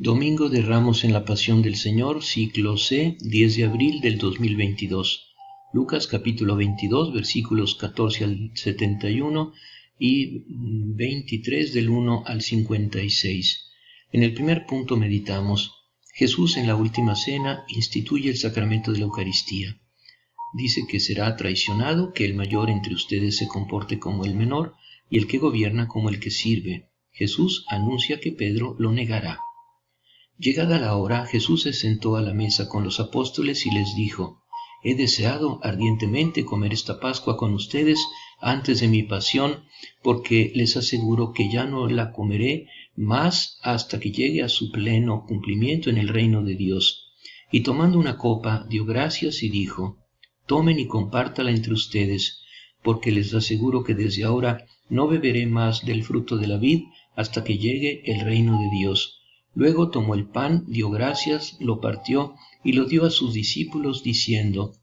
Domingo de Ramos en la Pasión del Señor, ciclo C, 10 de abril del 2022. Lucas capítulo 22, versículos 14 al 71 y 23 del 1 al 56. En el primer punto meditamos: Jesús en la última cena instituye el sacramento de la Eucaristía. Dice que será traicionado, que el mayor entre ustedes se comporte como el menor y el que gobierna como el que sirve. Jesús anuncia que Pedro lo negará. Llegada la hora, Jesús se sentó a la mesa con los apóstoles y les dijo: He deseado ardientemente comer esta Pascua con ustedes antes de mi pasión, porque les aseguro que ya no la comeré más hasta que llegue a su pleno cumplimiento en el reino de Dios. Y tomando una copa, dio gracias y dijo: Tomen y compártala entre ustedes, porque les aseguro que desde ahora no beberé más del fruto de la vid hasta que llegue el reino de Dios. Luego tomó el pan, dio gracias, lo partió y lo dio a sus discípulos, diciendo: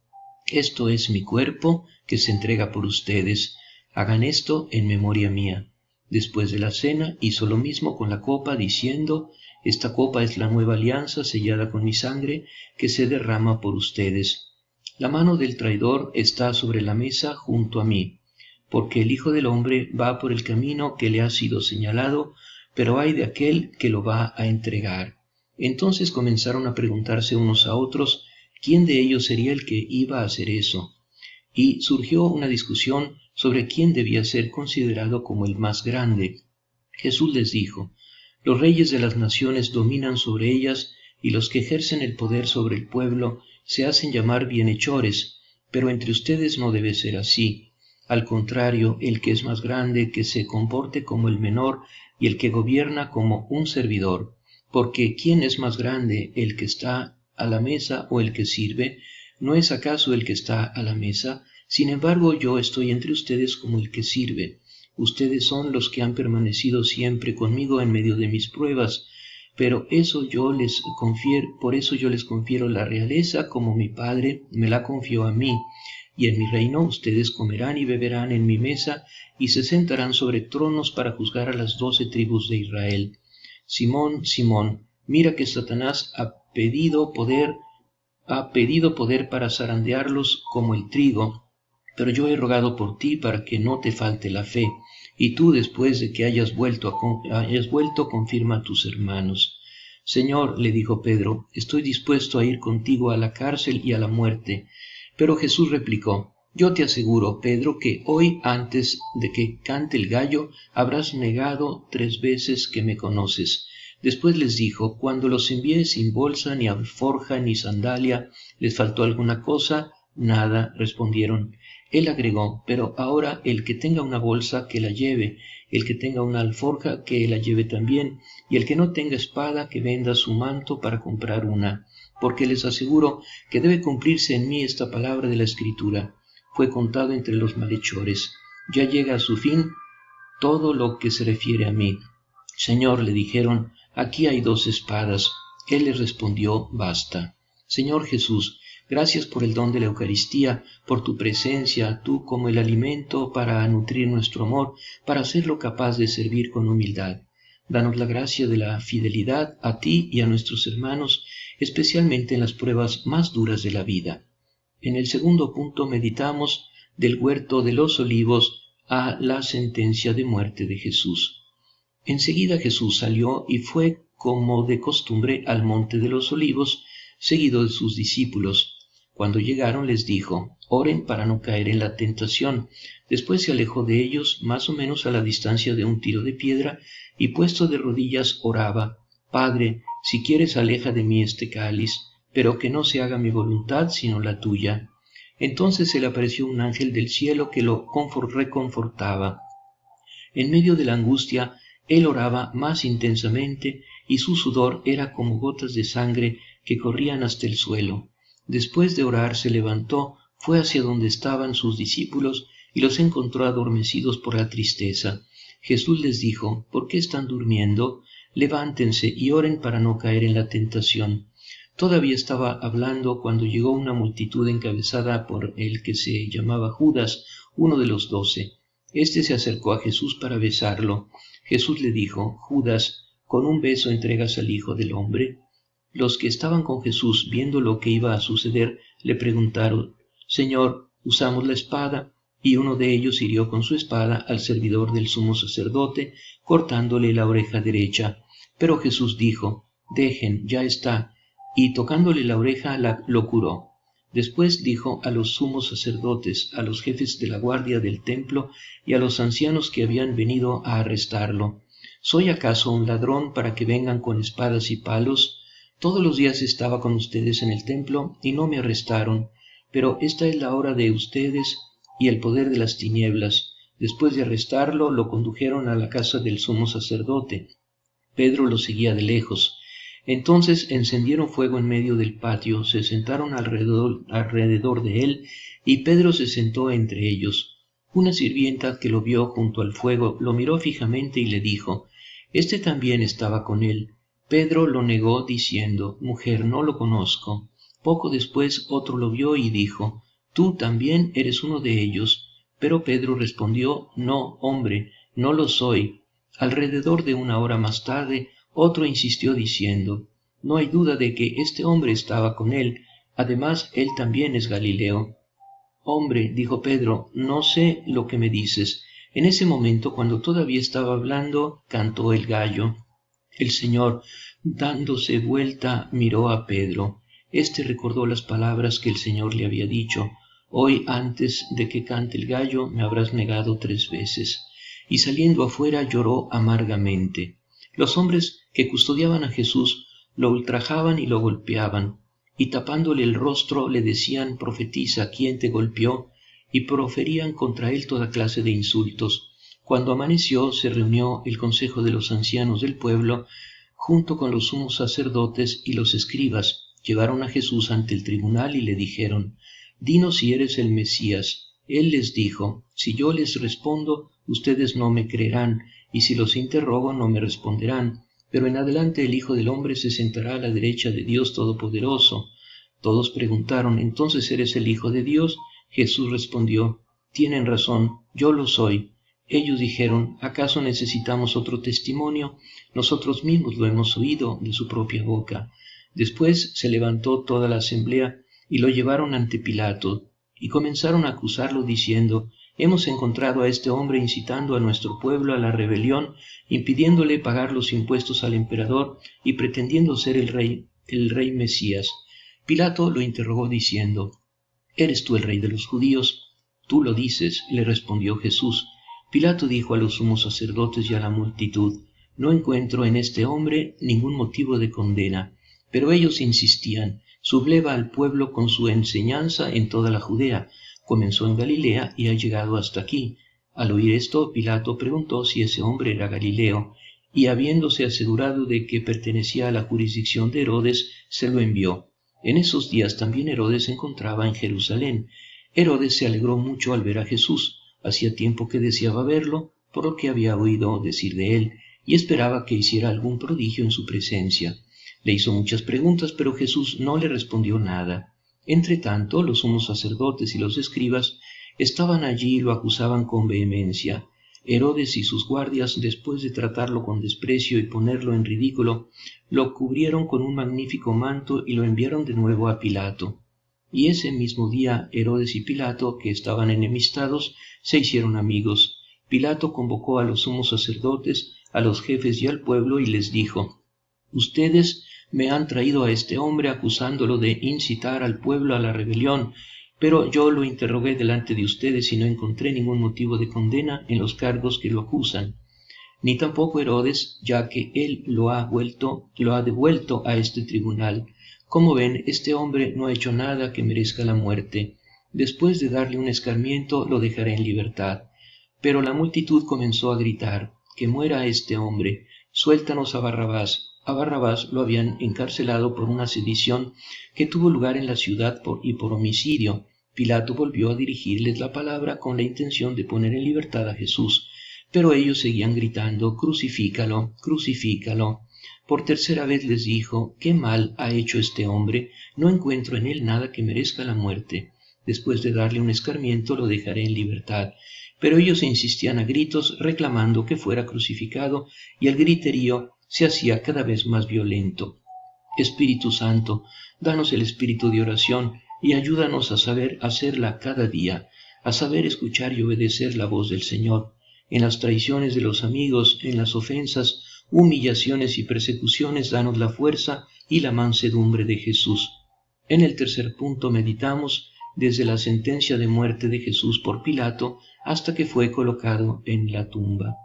Esto es mi cuerpo, que se entrega por ustedes. Hagan esto en memoria mía. Después de la cena hizo lo mismo con la copa, diciendo: Esta copa es la nueva alianza sellada con mi sangre, que se derrama por ustedes. La mano del traidor está sobre la mesa junto a mí, porque el Hijo del Hombre va por el camino que le ha sido señalado, pero ay de aquel que lo va a entregar. Entonces comenzaron a preguntarse unos a otros quién de ellos sería el que iba a hacer eso. Y surgió una discusión sobre quién debía ser considerado como el más grande. Jesús les dijo: Los reyes de las naciones dominan sobre ellas, y los que ejercen el poder sobre el pueblo se hacen llamar bienhechores, pero entre ustedes no debe ser así. Al contrario, el que es más grande, que se comporte como el menor, y el que gobierna como un servidor. Porque ¿quién es más grande, el que está a la mesa o el que sirve? ¿No es acaso el que está a la mesa? Sin embargo, yo estoy entre ustedes como el que sirve. Ustedes son los que han permanecido siempre conmigo en medio de mis pruebas, pero por eso yo les confiero la realeza, como mi Padre me la confió a mí. Y en mi reino ustedes comerán y beberán en mi mesa, y se sentarán sobre tronos para juzgar a las 12 tribus de Israel. Simón, Simón, mira que Satanás ha pedido poder para zarandearlos como el trigo, pero yo he rogado por ti para que no te falte la fe, y tú, después de que hayas vuelto, confirma a tus hermanos. Señor, le dijo Pedro, estoy dispuesto a ir contigo a la cárcel y a la muerte. Pero Jesús replicó: Yo te aseguro, Pedro, que hoy, antes de que cante el gallo, habrás negado 3 veces que me conoces. Después les dijo: Cuando los envié sin bolsa, ni alforja, ni sandalia, ¿les faltó alguna cosa? Nada, respondieron. Él agregó: Pero ahora el que tenga una bolsa, que la lleve; el que tenga una alforja, que la lleve también; y el que no tenga espada, que venda su manto para comprar una. Porque les aseguro que debe cumplirse en mí esta palabra de la Escritura: Fue contado entre los malhechores. Ya llega a su fin todo lo que se refiere a mí. Señor, le dijeron, aquí hay 2 espadas. Él les respondió: Basta. Señor Jesús, gracias por el don de la Eucaristía, por tu presencia, tú como el alimento para nutrir nuestro amor, para hacerlo capaz de servir con humildad. Danos la gracia de la fidelidad a ti y a nuestros hermanos, especialmente en las pruebas más duras de la vida. En el segundo punto meditamos del huerto de los olivos a la sentencia de muerte de Jesús. Enseguida Jesús salió y fue, como de costumbre, al monte de los olivos, seguido de sus discípulos. Cuando llegaron les dijo: Oren para no caer en la tentación. Después se alejó de ellos, más o menos a la distancia de un tiro de piedra, y puesto de rodillas oraba: Padre, si quieres, aleja de mí este cáliz, pero que no se haga mi voluntad sino la tuya. Entonces se le apareció un ángel del cielo que lo reconfortaba. En medio de la angustia, él oraba más intensamente, y su sudor era como gotas de sangre que corrían hasta el suelo. Después de orar se levantó, fue hacia donde estaban sus discípulos y los encontró adormecidos por la tristeza. Jesús les dijo: ¿Por qué están durmiendo? Levántense y oren para no caer en la tentación. Todavía estaba hablando cuando llegó una multitud encabezada por el que se llamaba Judas, uno de los 12. Este se acercó a Jesús para besarlo. Jesús le dijo: Judas, con un beso entregas al Hijo del Hombre? Los que estaban con Jesús, viendo lo que iba a suceder, le preguntaron: Señor, ¿usamos la espada? Y uno de ellos hirió con su espada al servidor del sumo sacerdote, cortándole la oreja derecha. Pero Jesús dijo: Dejen, ya está, y tocándole la oreja lo curó. Después dijo a los sumos sacerdotes, a los jefes de la guardia del templo y a los ancianos que habían venido a arrestarlo: ¿Soy acaso un ladrón para que vengan con espadas y palos? Todos los días estaba con ustedes en el templo y no me arrestaron, pero esta es la hora de ustedes y el poder de las tinieblas. Después de arrestarlo, lo condujeron a la casa del sumo sacerdote. Pedro lo seguía de lejos. Entonces encendieron fuego en medio del patio, se sentaron alrededor de él, y Pedro se sentó entre ellos. Una sirvienta que lo vio junto al fuego lo miró fijamente y le dijo: Este también estaba con él. Pedro lo negó diciendo: Mujer, no lo conozco. Poco después otro lo vio y dijo: Tú también eres uno de ellos. Pero Pedro respondió: No, hombre, no lo soy. Alrededor de una hora más tarde, otro insistió diciendo: No hay duda de que este hombre estaba con él. Además, él también es Galileo. Hombre, dijo Pedro, no sé lo que me dices. En ese momento, cuando todavía estaba hablando, cantó el gallo. El Señor, dándose vuelta, miró a Pedro. Este recordó las palabras que el Señor le había dicho: Hoy, antes de que cante el gallo, me habrás negado 3 veces. Y saliendo afuera lloró amargamente. Los hombres que custodiaban a Jesús lo ultrajaban y lo golpeaban, y tapándole el rostro le decían: Profetiza, ¿quién te golpeó? Y proferían contra él toda clase de insultos. Cuando amaneció, se reunió el consejo de los ancianos del pueblo, junto con los sumos sacerdotes y los escribas. Llevaron a Jesús ante el tribunal y le dijeron: Dinos si eres el Mesías. Él les dijo: Si yo les respondo, ustedes no me creerán, y si los interrogo, no me responderán. Pero en adelante el Hijo del Hombre se sentará a la derecha de Dios Todopoderoso. Todos preguntaron: ¿Entonces eres el Hijo de Dios? Jesús respondió: Tienen razón, yo lo soy. Ellos dijeron: ¿Acaso necesitamos otro testimonio? Nosotros mismos lo hemos oído de su propia boca. Después se levantó toda la asamblea y lo llevaron ante Pilato, y comenzaron a acusarlo diciendo: Hemos encontrado a este hombre incitando a nuestro pueblo a la rebelión, impidiéndole pagar los impuestos al emperador y pretendiendo ser el rey Mesías. Pilato lo interrogó diciendo: ¿Eres tú el rey de los judíos? Tú lo dices, le respondió Jesús. Pilato dijo a los sumos sacerdotes y a la multitud: No encuentro en este hombre ningún motivo de condena. Pero ellos insistían: Subleva al pueblo con su enseñanza en toda la Judea. Comenzó en Galilea y ha llegado hasta aquí. Al oír esto, Pilato preguntó si ese hombre era Galileo, y habiéndose asegurado de que pertenecía a la jurisdicción de Herodes, se lo envió. En esos días también Herodes se encontraba en Jerusalén. Herodes se alegró mucho al ver a Jesús. Hacía tiempo que deseaba verlo, por lo que había oído decir de él, y esperaba que hiciera algún prodigio en su presencia. Le hizo muchas preguntas, pero Jesús no le respondió nada. Entretanto, los sumos sacerdotes y los escribas estaban allí y lo acusaban con vehemencia. Herodes y sus guardias, después de tratarlo con desprecio y ponerlo en ridículo, lo cubrieron con un magnífico manto y lo enviaron de nuevo a Pilato. Y ese mismo día Herodes y Pilato, que estaban enemistados, se hicieron amigos. Pilato convocó a los sumos sacerdotes, a los jefes y al pueblo, y les dijo: Ustedes me han traído a este hombre acusándolo de incitar al pueblo a la rebelión, pero yo lo interrogué delante de ustedes y no encontré ningún motivo de condena en los cargos que lo acusan. Ni tampoco Herodes, ya que él lo ha devuelto a este tribunal. Como ven, este hombre no ha hecho nada que merezca la muerte. Después de darle un escarmiento, lo dejaré en libertad. Pero la multitud comenzó a gritar: Que muera este hombre, suéltanos a Barrabás. A Barrabás lo habían encarcelado por una sedición que tuvo lugar en la ciudad y por homicidio. Pilato volvió a dirigirles la palabra con la intención de poner en libertad a Jesús, pero ellos seguían gritando: Crucifícalo, crucifícalo. Por tercera vez les dijo: ¿Qué mal ha hecho este hombre? No encuentro en él nada que merezca la muerte. Después de darle un escarmiento, lo dejaré en libertad. Pero ellos insistían a gritos, reclamando que fuera crucificado, y el griterío se hacía cada vez más violento. Espíritu Santo, danos el espíritu de oración y ayúdanos a saber hacerla cada día, a saber escuchar y obedecer la voz del Señor. En las traiciones de los amigos, en las ofensas, humillaciones y persecuciones, danos la fuerza y la mansedumbre de Jesús. En el tercer punto meditamos desde la sentencia de muerte de Jesús por Pilato hasta que fue colocado en la tumba.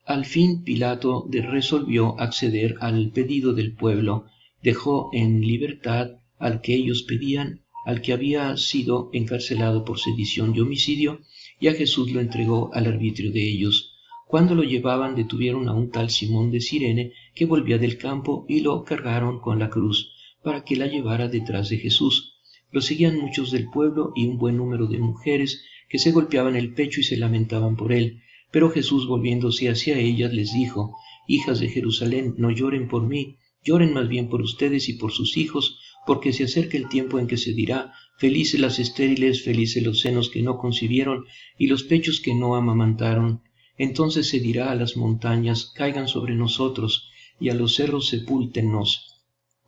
Al fin Pilato resolvió acceder al pedido del pueblo, dejó en libertad al que ellos pedían, al que había sido encarcelado por sedición y homicidio, y a Jesús lo entregó al arbitrio de ellos. Cuando lo llevaban detuvieron a un tal Simón de Cirene que volvía del campo y lo cargaron con la cruz para que la llevara detrás de Jesús. Lo seguían muchos del pueblo y un buen número de mujeres que se golpeaban el pecho y se lamentaban por él. Pero Jesús, volviéndose hacia ellas, les dijo: Hijas de Jerusalén, no lloren por mí, lloren más bien por ustedes y por sus hijos, porque se acerca el tiempo en que se dirá: felices las estériles, felices los senos que no concibieron y los pechos que no amamantaron. Entonces se dirá a las montañas: caigan sobre nosotros, y a los cerros: sepúltennos.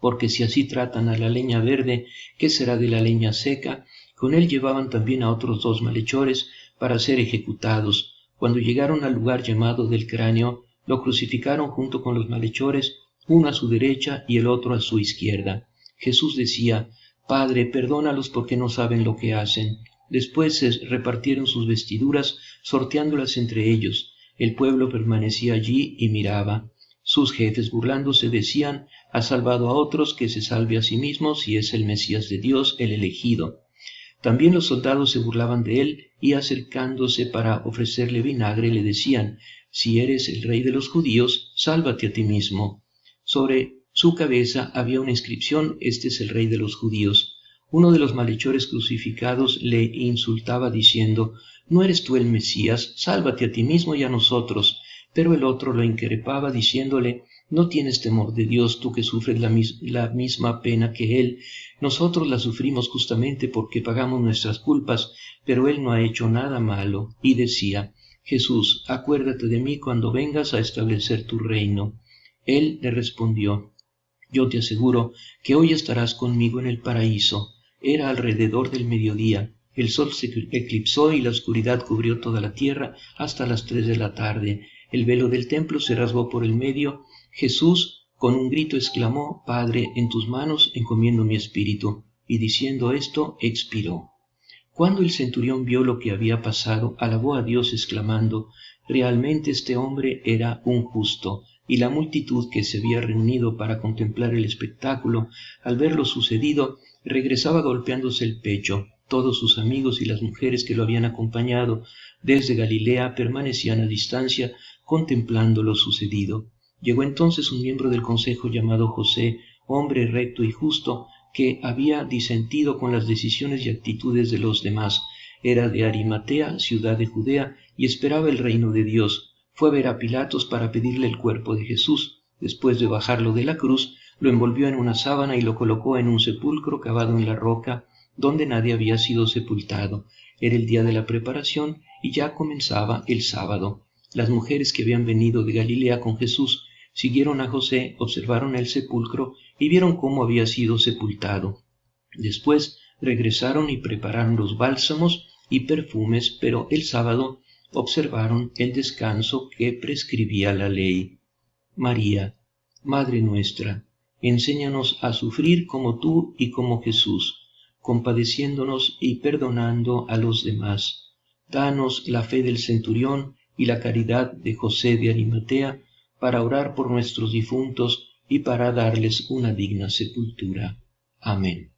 Porque si así tratan a la leña verde, ¿qué será de la leña seca? Con él llevaban también a otros 2 malhechores para ser ejecutados. Cuando llegaron al lugar llamado del Cráneo, lo crucificaron junto con los malhechores, uno a su derecha y el otro a su izquierda. Jesús decía: Padre, perdónalos porque no saben lo que hacen. Después se repartieron sus vestiduras, sorteándolas entre ellos. El pueblo permanecía allí y miraba. Sus jefes, burlándose, decían: ha salvado a otros, que se salve a sí mismo si es el Mesías de Dios, el elegido. También los soldados se burlaban de él y, acercándose para ofrecerle vinagre, le decían: si eres el rey de los judíos, sálvate a ti mismo. Sobre su cabeza había una inscripción: este es el rey de los judíos. Uno de los malhechores crucificados le insultaba diciendo: ¿no eres tú el Mesías? Sálvate a ti mismo y a nosotros. Pero el otro lo increpaba diciéndole: ¿no tienes temor de Dios, tú que sufres la misma pena que Él? Nosotros la sufrimos justamente porque pagamos nuestras culpas, pero Él no ha hecho nada malo. Y decía: Jesús, acuérdate de mí cuando vengas a establecer tu reino. Él le respondió: yo te aseguro que hoy estarás conmigo en el paraíso. Era alrededor del mediodía. El sol se eclipsó y la oscuridad cubrió toda la tierra hasta las 3 de la tarde. El velo del templo se rasgó por el medio. Jesús con un grito exclamó: Padre, en tus manos encomiendo mi espíritu. Y diciendo esto, expiró. Cuando el centurión vio lo que había pasado, alabó a Dios exclamando: realmente este hombre era un justo. Y la multitud que se había reunido para contemplar el espectáculo, al ver lo sucedido, regresaba golpeándose el pecho. Todos sus amigos y las mujeres que lo habían acompañado desde Galilea permanecían a distancia contemplando lo sucedido. Llegó entonces un miembro del consejo llamado José, hombre recto y justo, que había disentido con las decisiones y actitudes de los demás. Era de Arimatea, ciudad de Judea, y esperaba el reino de Dios. Fue a ver a Pilatos para pedirle el cuerpo de Jesús. Después de bajarlo de la cruz, lo envolvió en una sábana y lo colocó en un sepulcro cavado en la roca, donde nadie había sido sepultado. Era el día de la preparación y ya comenzaba el sábado. Las mujeres que habían venido de Galilea con Jesús siguieron a José, observaron el sepulcro y vieron cómo había sido sepultado. Después regresaron y prepararon los bálsamos y perfumes, pero el sábado observaron el descanso que prescribía la ley. María, Madre nuestra, enséñanos a sufrir como tú y como Jesús, compadeciéndonos y perdonando a los demás. Danos la fe del centurión y la caridad de José de Arimatea para orar por nuestros difuntos y para darles una digna sepultura. Amén.